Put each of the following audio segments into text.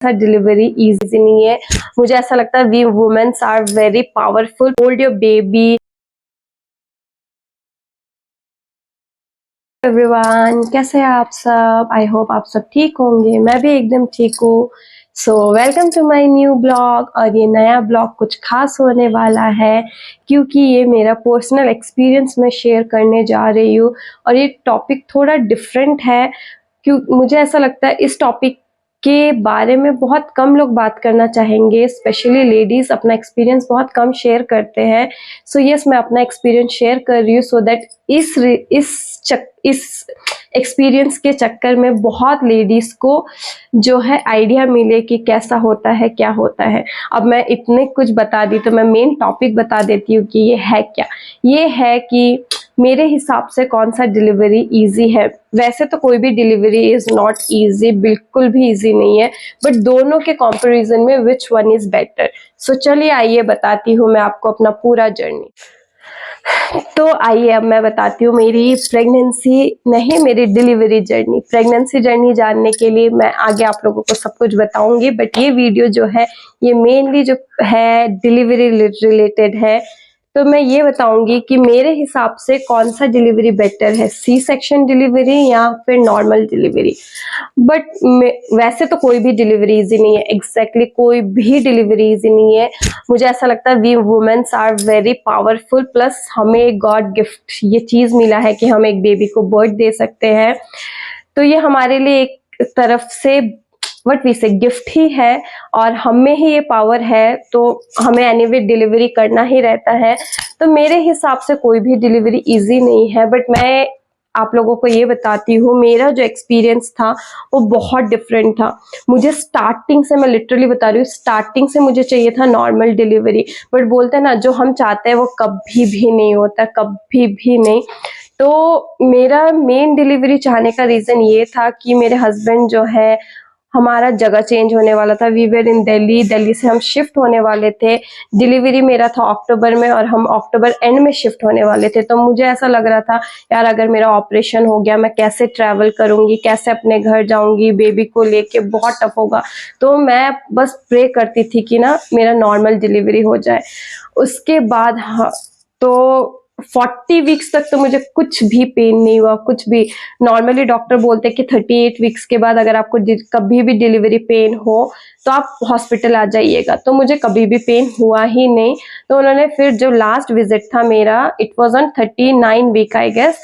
Delivery easy नहीं है। मुझे ऐसा लगता है we womens are very powerful. Hold your baby. Everyone, कैसे हैं आप सब? आई होप आप सब ठीक होंगे। मैं भी एकदम ठीक हूँ। So welcome to my new blog. और ये नया ब्लॉग कुछ खास होने वाला है क्योंकि ये मेरा पर्सनल एक्सपीरियंस मैं शेयर करने जा रही हूँ। और ये टॉपिक थोड़ा डिफरेंट है क्यों मुझे ऐसा लगता है इस टॉपिक के बारे में बहुत कम लोग बात करना चाहेंगे। स्पेशली लेडीज अपना एक्सपीरियंस बहुत कम शेयर करते हैं। सो यस, मैं अपना एक्सपीरियंस शेयर कर रही हूँ सो दैट इस एक्सपीरियंस के चक्कर में बहुत लेडीज को जो है आइडिया मिले कि कैसा होता है, क्या होता है। अब मैं इतने कुछ बता दी तो मैं मेन टॉपिक बता देती हूँ कि ये है क्या। ये है कि मेरे हिसाब से कौन सा डिलीवरी इजी है। वैसे तो कोई भी डिलीवरी इज नॉट इजी, बिल्कुल भी इजी नहीं है, बट दोनों के कंपैरिजन में विच वन इज बेटर। सो चलिए आइए बताती हूँ मैं आपको अपना पूरा जर्नी। तो आइए अब मैं बताती हूँ मेरी मेरी डिलीवरी जर्नी। प्रेगनेंसी जर्नी जानने के लिए मैं आगे आप लोगों को सब कुछ बताऊंगी, बट ये वीडियो जो है ये मेनली जो है डिलीवरी रिलेटेड है। तो मैं ये बताऊंगी कि मेरे हिसाब से कौन सा डिलीवरी बेटर है, सी सेक्शन डिलीवरी या फिर नॉर्मल डिलीवरी। बट वैसे तो कोई भी डिलीवरी इजी नहीं है। एग्जैक्टली कोई भी डिलीवरी इजी नहीं है। मुझे ऐसा लगता है we womens are very powerful. Plus हमें गॉड गिफ्ट ये चीज मिला है कि हम एक बेबी को बर्थ दे सकते हैं। तो ये हमारे लिए एक तरफ से व्हाट वी से गिफ्ट ही है और हम में ही ये पावर है, तो हमें एनीवे डिलीवरी करना ही रहता है। तो मेरे हिसाब से कोई भी डिलीवरी इजी नहीं है, बट मैं आप लोगों को ये बताती हूँ मेरा जो एक्सपीरियंस था वो बहुत डिफरेंट था। मुझे स्टार्टिंग से, मैं लिटरली बता रही हूँ, स्टार्टिंग से मुझे चाहिए था नॉर्मल डिलीवरी, बट बोलते हैं ना जो हम चाहते हैं वो कभी भी नहीं होता, कभी भी नहीं। तो मेरा मेन डिलीवरी चाहने का रीजन ये था कि मेरे हस्बैंड जो है, हमारा जगह चेंज होने वाला था। वी वेर इन दिल्ली, दिल्ली से हम शिफ्ट होने वाले थे। डिलीवरी मेरा था अक्टूबर में और हम अक्टूबर एंड में शिफ्ट होने वाले थे। तो मुझे ऐसा लग रहा था यार अगर मेरा ऑपरेशन हो गया मैं कैसे ट्रैवल करूंगी, कैसे अपने घर जाऊंगी, बेबी को लेके बहुत टफ होगा। तो मैं बस प्रे करती थी कि ना मेरा नॉर्मल डिलीवरी हो जाए। उसके बाद तो 40 वीक्स तक तो मुझे कुछ भी पेन नहीं हुआ, कुछ भी। नॉर्मली डॉक्टर बोलते हैं कि 38 वीक्स के बाद अगर आपको कभी भी डिलीवरी पेन हो तो आप हॉस्पिटल आ जाइएगा। तो मुझे कभी भी पेन हुआ ही नहीं। तो उन्होंने फिर जो लास्ट विजिट था मेरा, it was on 39 week I guess.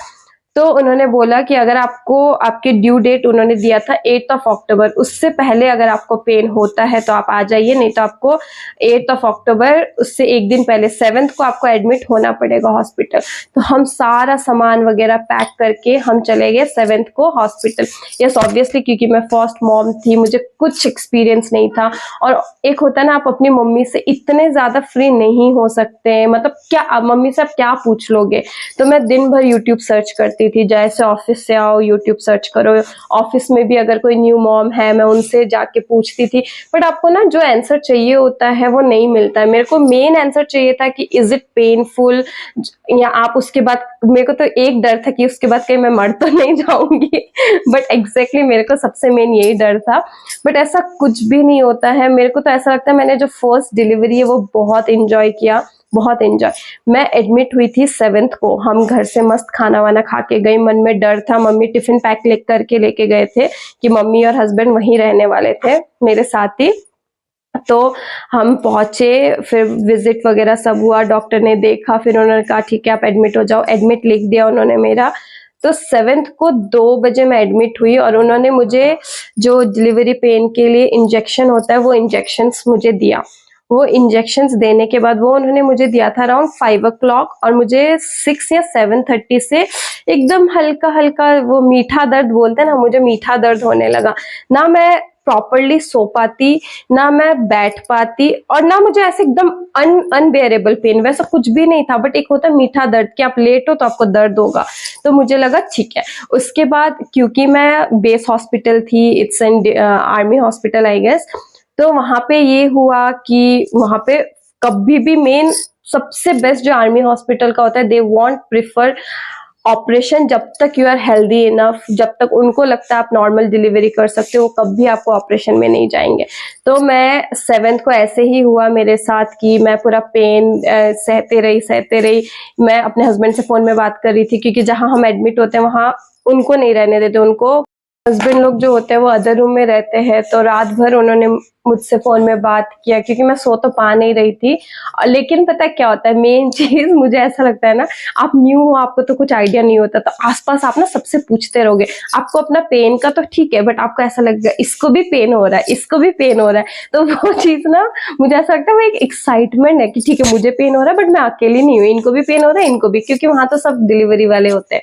तो उन्होंने बोला कि अगर आपको, आपके ड्यू डेट उन्होंने दिया था 8 ऑफ अक्टूबर, उससे पहले अगर आपको पेन होता है तो आप आ जाइए, नहीं तो आपको 8 ऑफ अक्टूबर उससे एक दिन पहले 7th को आपको एडमिट होना पड़ेगा हॉस्पिटल। तो हम सारा सामान वगैरह पैक करके हम चले गए 7th को हॉस्पिटल। यस ऑब्वियसली, क्योंकि मैं फर्स्ट मॉम थी, मुझे कुछ एक्सपीरियंस नहीं था। और एक होता है ना, आप अपनी मम्मी से इतने ज्यादा फ्री नहीं हो सकते, मतलब क्या मम्मी से आप क्या पूछ लोगे। तो मैं दिन भर यूट्यूब सर्च करती थी, जैसे ऑफिस से आओ यूट्यूब सर्च करो। ऑफिस में भी अगर कोई न्यू मॉम है मैं उनसे जाके पूछती थी, बट आपको ना जो आंसर चाहिए होता है वो नहीं मिलता है। मेरे को मेन आंसर चाहिए था कि इज इट पेनफुल, या आप उसके बाद, मेरे को तो एक डर था कि उसके बाद कहीं मैं मर तो नहीं जाऊंगी बट एग्जैक्टली मेरे को सबसे मेन यही डर था। बट ऐसा कुछ भी नहीं होता है। मेरे को तो ऐसा लगता है मैंने जो फर्स्ट डिलीवरी है वो बहुत इंजॉय किया, बहुत एंजॉय। मैं एडमिट हुई थी 7th को। हम घर से मस्त खाना वाना खा के गई। मन में डर था, मम्मी टिफिन पैक करके लेके गए थे कि मम्मी और हस्बैंड वहीं रहने वाले थे मेरे साथ ही। तो हम पहुंचे, फिर विजिट वगैरह सब हुआ, डॉक्टर ने देखा, फिर उन्होंने कहा ठीक है आप एडमिट हो जाओ। एडमिट लिख दिया उन्होंने मेरा। तो 7th को 2 बजे मैं एडमिट हुई और उन्होंने मुझे जो डिलीवरी पेन के लिए इंजेक्शन होता है वो इंजेक्शंस मुझे दिया। वो इंजेक्शंस देने के बाद वो उन्होंने मुझे दिया था अराउंड 5 o'clock, और मुझे 6 या 7:30 से एकदम हल्का हल्का वो मीठा दर्द बोलते हैं ना, मुझे मीठा दर्द होने लगा। ना मैं प्रॉपरली सो पाती, ना मैं बैठ पाती, और ना मुझे ऐसे एकदम अनबेयरेबल पेन, वैसा कुछ भी नहीं था। बट एक होता है मीठा दर्द कि आप लेट हो तो आपको दर्द होगा। तो मुझे लगा ठीक है। उसके बाद क्योंकि मैं बेस हॉस्पिटल थी, it's an army hospital I guess, तो वहां पे ये हुआ कि वहां पे कभी भी मेन सबसे बेस्ट जो आर्मी हॉस्पिटल का होता है, दे वॉन्ट प्रिफर ऑपरेशन जब तक यू आर हेल्दी इनफ, जब तक उनको लगता है आप नॉर्मल डिलीवरी कर सकते हो, कभी आपको ऑपरेशन में नहीं जाएंगे। तो मैं 7th को ऐसे ही हुआ मेरे साथ कि मैं पूरा पेन सहते रही। मैं अपने हस्बैंड से फोन में बात कर रही थी, क्योंकि जहाँ हम एडमिट होते हैं वहाँ उनको नहीं रहने देते, उनको हस्बैंड लोग जो होते हैं वो अदर रूम में रहते हैं। तो रात भर उन्होंने मुझसे फोन में बात किया, क्योंकि मैं सो तो पा नहीं रही थी। लेकिन पता है क्या होता है, मेन चीज मुझे ऐसा लगता है ना, आप न्यू हो, आपको तो कुछ आइडिया नहीं होता, तो आसपास आप ना सबसे पूछते रहोगे। आपको अपना पेन का तो ठीक है, बट आपको ऐसा लगेगा इसको भी पेन हो रहा है, इसको भी पेन हो रहा है। तो वो चीज ना मुझे ऐसा लगता है, वो एक एक्साइटमेंट है कि ठीक है मुझे पेन हो रहा है, बट मैं अकेली नहीं हूँ, इनको भी पेन हो रहा है, इनको भी, क्योंकि वहां तो सब डिलीवरी वाले होते हैं।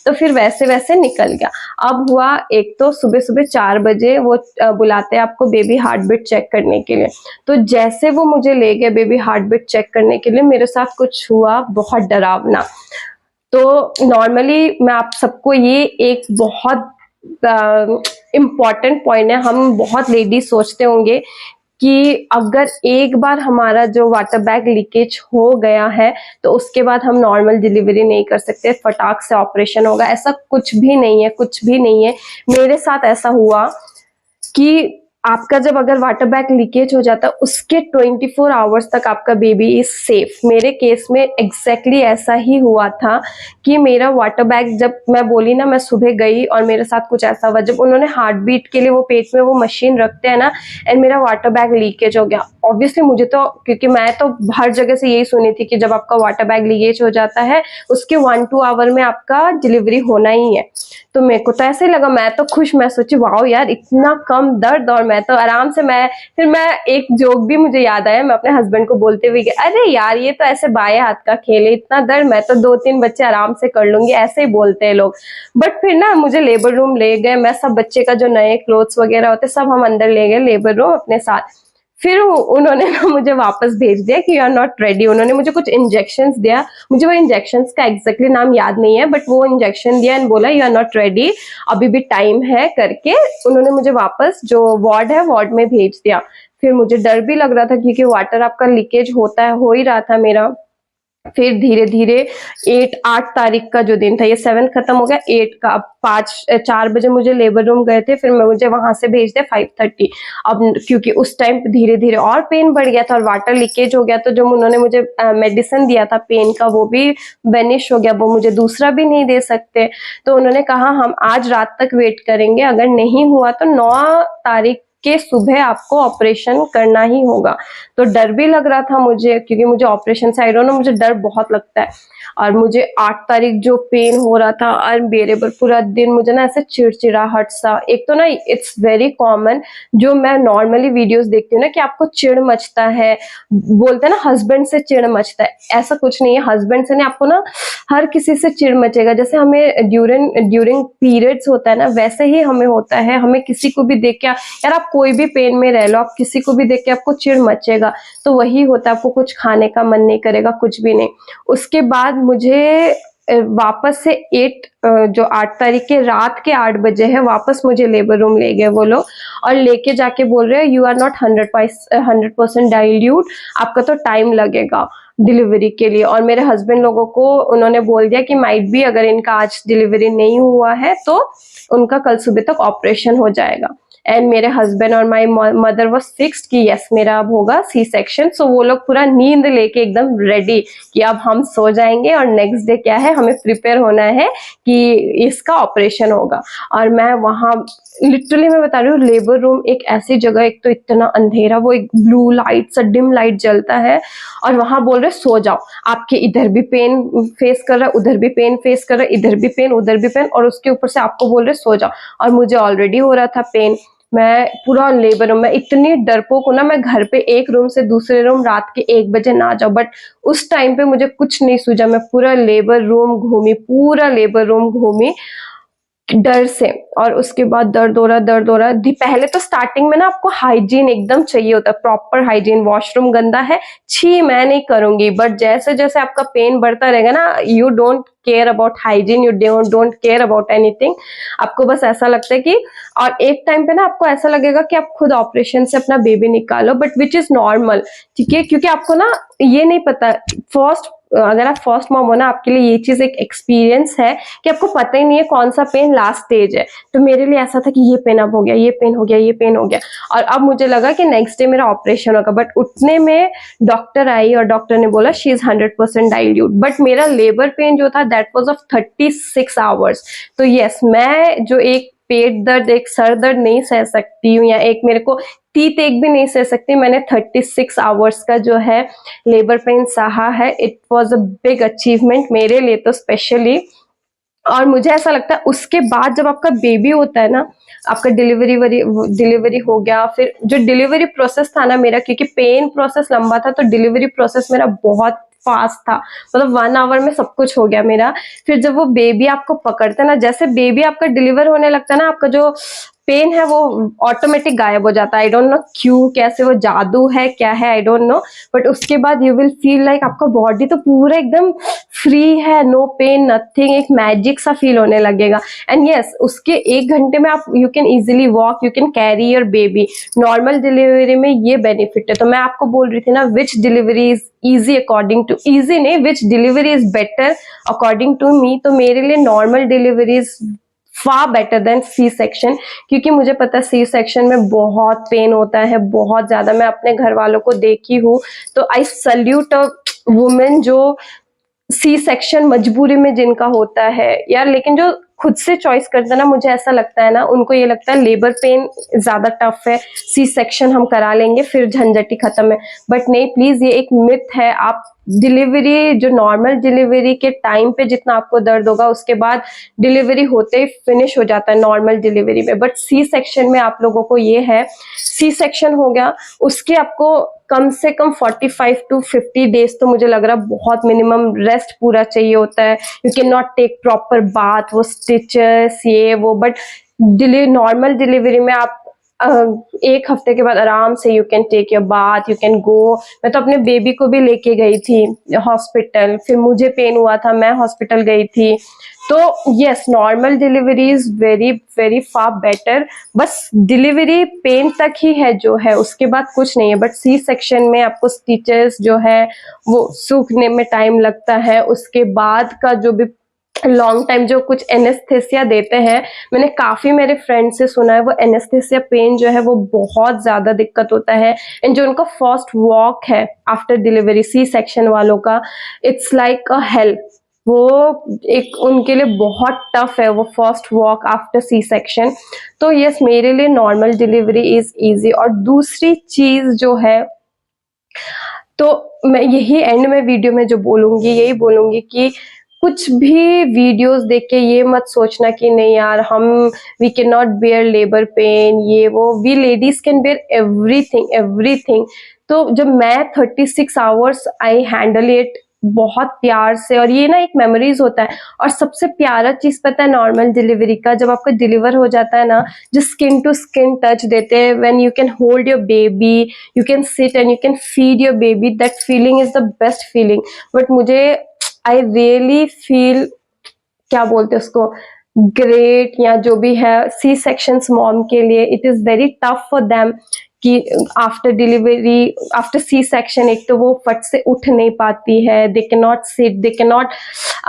तो फिर वैसे वैसे निकल गया। अब हुआ, एक तो सुबह सुबह 4 बजे वो बुलाते हैं आपको बेबी हार्ट बीट चेक करने के लिए। तो जैसे वो मुझे ले गए बेबी हार्ट बीट चेक करने के लिए, मेरे साथ कुछ हुआ बहुत डरावना। तो नॉर्मली मैं आप सबको ये एक बहुत इम्पॉर्टेंट पॉइंट है, हम बहुत लेडीज सोचते होंगे कि अगर एक बार हमारा जो वाटर बैग लीकेज हो गया है तो उसके बाद हम नॉर्मल डिलीवरी नहीं कर सकते, फटाक से ऑपरेशन होगा। ऐसा कुछ भी नहीं है, कुछ भी नहीं है। मेरे साथ ऐसा हुआ कि आपका जब अगर वाटर बैग लीकेज हो जाता है, उसके 24 आवर्स तक आपका बेबी इज सेफ। मेरे केस में एग्जैक्टली ऐसा ही हुआ था कि मेरा वाटर बैग, जब मैं बोली ना, मैं सुबह गई और मेरे साथ कुछ ऐसा हुआ, जब उन्होंने हार्ट बीट के लिए वो पेट में वो मशीन रखते हैं ना, एंड मेरा वाटर बैग लीकेज हो गया। ऑब्वियसली मुझे तो, क्योंकि मैं तो हर जगह से यही सुनी थी कि जब आपका वाटर बैग लीकेज हो जाता है उसके 1-2 आवर में आपका डिलीवरी होना ही है। तो मेरे को तो ऐसे ही लगा, मैं तो खुश, मैं सोची वाओ यार इतना कम दर्द, और मैं तो आराम से, फिर मैं एक जोक भी मुझे याद आया, मैं अपने हस्बैंड को बोलते हुए गई, अरे यार ये तो ऐसे बाएं हाथ का खेल है, इतना दर्द मैं तो 2-3 बच्चे आराम से कर लूंगी, ऐसे ही बोलते हैं लोग। बट फिर ना मुझे लेबर रूम ले गए, मैं सब बच्चे का जो नए क्लोथ्स वगैरह होते सब हम अंदर ले गए लेबर रूम अपने साथ। फिर उन्होंने ना मुझे वापस भेज दिया कि यू आर नॉट रेडी। उन्होंने मुझे कुछ इंजेक्शंस दिया, मुझे वो इंजेक्शंस का एग्जैक्टली नाम याद नहीं है, बट वो इंजेक्शन दिया एंड बोला यू आर नॉट रेडी, अभी भी टाइम है करके उन्होंने मुझे वापस जो वार्ड है वार्ड में भेज दिया। फिर मुझे डर भी लग रहा था, क्योंकि वाटर आपका लीकेज होता है, हो ही रहा था मेरा। फिर धीरे धीरे 8 तारीख का जो दिन था, ये 7 खत्म हो गया, 8 का, अब 4 बजे मुझे लेबर रूम गए थे, फिर मुझे वहां से भेज दिया 5:30। अब क्योंकि उस टाइम धीरे धीरे और पेन बढ़ गया था और वाटर लीकेज हो गया, तो जो उन्होंने मुझे मेडिसिन दिया था पेन का वो भी बेनिश हो गया, वो मुझे दूसरा भी नहीं दे सकते। तो उन्होंने कहा हम आज रात तक वेट करेंगे, अगर नहीं हुआ तो 9 तारीख के सुबह आपको ऑपरेशन करना ही होगा। तो डर भी लग रहा था मुझे, क्योंकि मुझे ऑपरेशन से, आई डोंट नो, मुझे डर बहुत लगता है। और मुझे 8 तारीख जो पेन हो रहा था अनबेरेबल, पूरा दिन मुझे ना ऐसे चिड़चिड़ाहट सा, एक तो ना इट्स वेरी कॉमन, जो मैं नॉर्मली वीडियोस देखती हूँ ना कि आपको चिड़ मचता है, बोलते हैं ना हस्बैंड से चिड़ मचता है, ऐसा कुछ नहीं है। हस्बैंड से नहीं, आपको ना हर किसी से चिड़ मचेगा। जैसे हमें ड्यूरिंग पीरियड्स होता है ना, वैसे ही हमें होता है। हमें किसी को भी देख के, यार आप कोई भी पेन में रह लो, आप किसी को भी देख के आपको चिड़ मचेगा, तो वही होता है, आपको कुछ खाने का मन नहीं करेगा, कुछ भी नहीं। उसके बाद मुझे वापस से 8 तारीख के रात के 8 बजे है, वापस मुझे लेबर रूम ले गए वो लोग, और लेके जाके बोल रहे हैं यू आर नॉट 100% डाइल्यूट, आपका तो टाइम लगेगा डिलीवरी के लिए। और मेरे हस्बैंड लोगों को उन्होंने बोल दिया कि माइट भी अगर इनका आज डिलीवरी नहीं हुआ है तो उनका कल सुबह तक ऑपरेशन हो जाएगा। एंड मेरे हस्बैंड और माई मदर वॉज फिक्स्ड कि यस मेरा अब होगा सी सेक्शन। सो वो लोग पूरा नींद लेके एकदम रेडी कि अब हम सो जाएंगे और नेक्स्ट डे क्या है, हमें प्रिपेयर होना है कि इसका ऑपरेशन होगा। और मैं वहां लिटरली, मैं बता रही हूँ, लेबर रूम एक ऐसी जगह, एक तो इतना अंधेरा, वो एक ब्लू लाइट सा डिम लाइट जलता है, और वहां बोल रहे सो जाओ, आपके इधर भी पेन फेस कर रहा है, उधर भी पेन फेस कर रहा है, इधर भी पेन उधर भी पेन, और उसके ऊपर से आपको बोल रहे सो जाओ। और मुझे ऑलरेडी हो रहा था पेन, मैं पूरा लेबर रूम, मैं इतनी डरपोक हूं ना, मैं घर पे एक रूम से दूसरे रूम रात के 1 बजे ना जाऊं, बट उस टाइम पे मुझे कुछ नहीं सूझा, मैं पूरा लेबर रूम घूमी, पूरा लेबर रूम घूमी डर से। और उसके बाद दर्द हो रहा। पहले तो स्टार्टिंग में ना आपको हाइजीन एकदम चाहिए होता है, प्रॉपर हाइजीन, वॉशरूम गंदा है, छी मैं नहीं करूंगी। बट जैसे जैसे आपका पेन बढ़ता रहेगा ना, you don't care about hygiene, you don't care about anything. आपको बस ऐसा लगता है कि, और एक टाइम पे ना आपको ऐसा लगेगा कि आप खुद ऑपरेशन से अपना बेबी निकालो, बट विच इज नॉर्मल, ठीक है, क्योंकि आपको ना ये नहीं पता, फर्स्ट अगर आप फर्स्ट मॉम हो ना, आपके लिए ये चीज एक एक्सपीरियंस है कि आपको पता ही नहीं है कौन सा पेन लास्ट स्टेज है। तो मेरे लिए ऐसा था कि ये पेन अब हो गया, ये पेन हो गया, ये पेन हो गया, और अब मुझे लगा कि नेक्स्ट डे मेरा ऑपरेशन होगा। बट उतने में डॉक्टर आई और डॉक्टर ने बोला शी इज 100% डाइल्यूट। बट मेरा लेबर पेन जो था दैट वाज ऑफ 36 आवर्स। तो यस, मैं जो एक पेट दर्द, एक सर दर्द नहीं सह सकती हूँ, या एक मेरे को टीथ एक भी नहीं सह सकती, मैंने 36 आवर्स का जो है लेबर पेन सहा है। It was a big achievement मेरे लिए तो स्पेशली। और मुझे ऐसा लगता है उसके बाद जब आपका बेबी होता है ना, आपका डिलीवरी हो गया, फिर जो डिलीवरी प्रोसेस था ना मेरा, क्योंकि पेन प्रोसेस लंबा था तो डिलीवरी प्रोसेस मेरा बहुत फास्ट था, मतलब 1 आवर में सब कुछ हो गया मेरा। फिर जब वो बेबी आपको पकड़ता है ना, जैसे बेबी आपका डिलीवर होने लगता है ना, आपका जो पेन है वो ऑटोमेटिक गायब हो जाता है। आई डोंट नो क्यों, कैसे, वो जादू है क्या है, आई डोंट नो। बट उसके बाद यू विल फील लाइक आपका बॉडी तो पूरा एकदम फ्री है, नो पेन नथिंग, एक मैजिक सा फील होने लगेगा। एंड यस, उसके 1 घंटे में आप you can easily walk, you can carry your baby. Normal delivery में ये बेनिफिट है। तो मैं आपको बोल रही थी ना, which delivery is easy according to, easy नहीं, which delivery is better according to me. तो मेरे लिए normal delivery is far better than C section, क्योंकि मुझे पता है सी सेक्शन में बहुत पेन होता है, बहुत ज्यादा। मैं अपने घर वालों को देखी हूँ, तो आई सल्यूट अ वुमेन जो सी सेक्शन मजबूरी में जिनका होता है यार। लेकिन जो खुद से चॉइस करता है ना, मुझे ऐसा लगता है ना, उनको ये लगता है लेबर पेन ज्यादा टफ है, सी सेक्शन हम करा लेंगे फिर झंझट ही खत्म है। बट नहीं, प्लीज, ये एक मिथ है। आप डिलीवरी, जो नॉर्मल डिलीवरी के टाइम पे जितना आपको दर्द होगा, उसके बाद डिलीवरी होते ही फिनिश हो जाता है नॉर्मल डिलीवरी में। बट सी सेक्शन में आप लोगों को ये है, सी सेक्शन हो गया, उसके आपको कम से कम 45 टू 50 डेज तो मुझे लग रहा है बहुत मिनिमम रेस्ट पूरा चाहिए होता है। You can not take proper bath, वो स्टिचेस ये वो। बट नॉर्मल डिलीवरी में आप 1 हफ्ते के बाद आराम से you can take your bath, you can go. मैं तो अपने बेबी को भी लेके गई थी हॉस्पिटल, फिर मुझे पेन हुआ था, मैं हॉस्पिटल गई थी। तो yes, normal delivery is very very far better. बस डिलीवरी पेन तक ही है जो है, उसके बाद कुछ नहीं है। बट सी सेक्शन में आपको स्टिचेस जो है वो सूखने में टाइम लगता है, उसके बाद का जो भी लॉन्ग टाइम जो कुछ एनेस्थेसिया देते हैं, मैंने काफी मेरे फ्रेंड से सुना है, वो एनेस्थेसिया पेन जो है वो बहुत ज्यादा दिक्कत होता है। एंड जो उनका फर्स्ट वॉक है आफ्टर डिलीवरी सी सेक्शन वालों का, इट्स लाइक अ हेल। वो एक उनके लिए बहुत टफ है वो first walk after C section. तो यस, मेरे लिए नॉर्मल डिलीवरी इज इजी। और दूसरी चीज जो है, तो मैं यही एंड में वीडियो में जो बोलूंगी, यही बोलूंगी कि कुछ भी वीडियोस देख के ये मत सोचना कि नहीं यार, हम we can not bear labour pain, ये वो। We ladies can bear everything, everything. तो जब मैं 36 आवर्स आई हैंडल इट बहुत प्यार से, और ये ना एक मेमोरीज होता है। और सबसे प्यारा चीज पता है नॉर्मल डिलीवरी का, जब आपका डिलीवर हो जाता है ना, जो स्किन टू स्किन टच देते हैं, when you can hold your baby, you can sit and you can feed your baby, that feeling is the best feeling. But मुझे आई रियली फील, क्या बोलते हैं उसको, ग्रेट, या जो भी है सी सेक्शन मॉम के लिए it is very tough for them कि after delivery, after C section, एक तो वो फट से उठ नहीं पाती है, they can not sit, they can not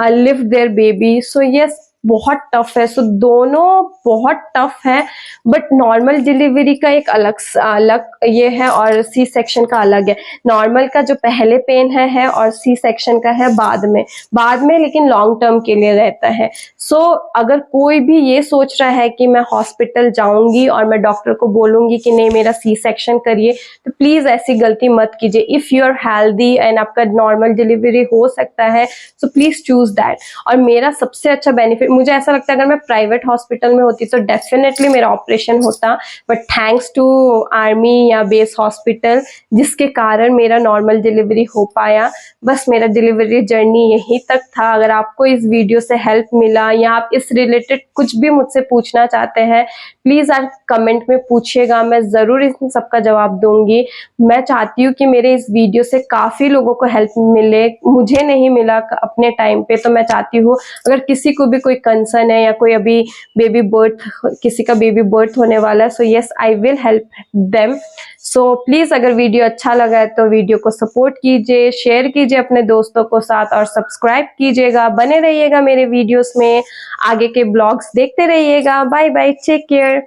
lift their baby. So yes, बहुत टफ है। सो दोनों बहुत टफ है। बट नॉर्मल डिलीवरी का एक अलग ये है, और सी सेक्शन का अलग है। नॉर्मल का जो पहले पेन है और सी सेक्शन का है बाद में, लेकिन लॉन्ग टर्म के लिए रहता है। सो अगर कोई भी ये सोच रहा है कि मैं हॉस्पिटल जाऊंगी और मैं डॉक्टर को बोलूंगी कि नहीं मेरा सी सेक्शन करिए, तो प्लीज ऐसी गलती मत कीजिए। If you are healthy and आपका नॉर्मल डिलीवरी हो सकता है, सो प्लीज चूज दैट। और मेरा सबसे अच्छा बेनिफिट, मुझे ऐसा लगता है अगर मैं प्राइवेट हॉस्पिटल में होती तो डेफिनेटली मेरा ऑपरेशन होता। बट थैंक्स टू आर्मी या बेस हॉस्पिटल, जिसके कारण मेरा नॉर्मल डिलीवरी हो पाया। बस मेरा डिलीवरी जर्नी यहीं तक था। अगर आपको इस वीडियो से हेल्प मिला, या आप इस रिलेटेड कुछ भी मुझसे पूछना चाहते हैं, प्लीज आप कमेंट में पूछिएगा, मैं जरूर इन सबका जवाब दूंगी। मैं चाहती हूँ कि मेरे इस वीडियो से काफी लोगों को हेल्प मिले, मुझे नहीं मिला अपने टाइम पे, तो मैं चाहती हूँ अगर किसी को भी कोई कंसर्न है या कोई अभी किसी का बेबी बर्थ होने वाला है, so yes I will help them. So please अगर वीडियो अच्छा लगा है तो वीडियो को सपोर्ट कीजिए, शेयर कीजिए अपने दोस्तों को साथ और सब्सक्राइब कीजिएगा। बने रहिएगा मेरे वीडियोस में, आगे के ब्लॉग्स देखते रहिएगा। Bye bye, take care.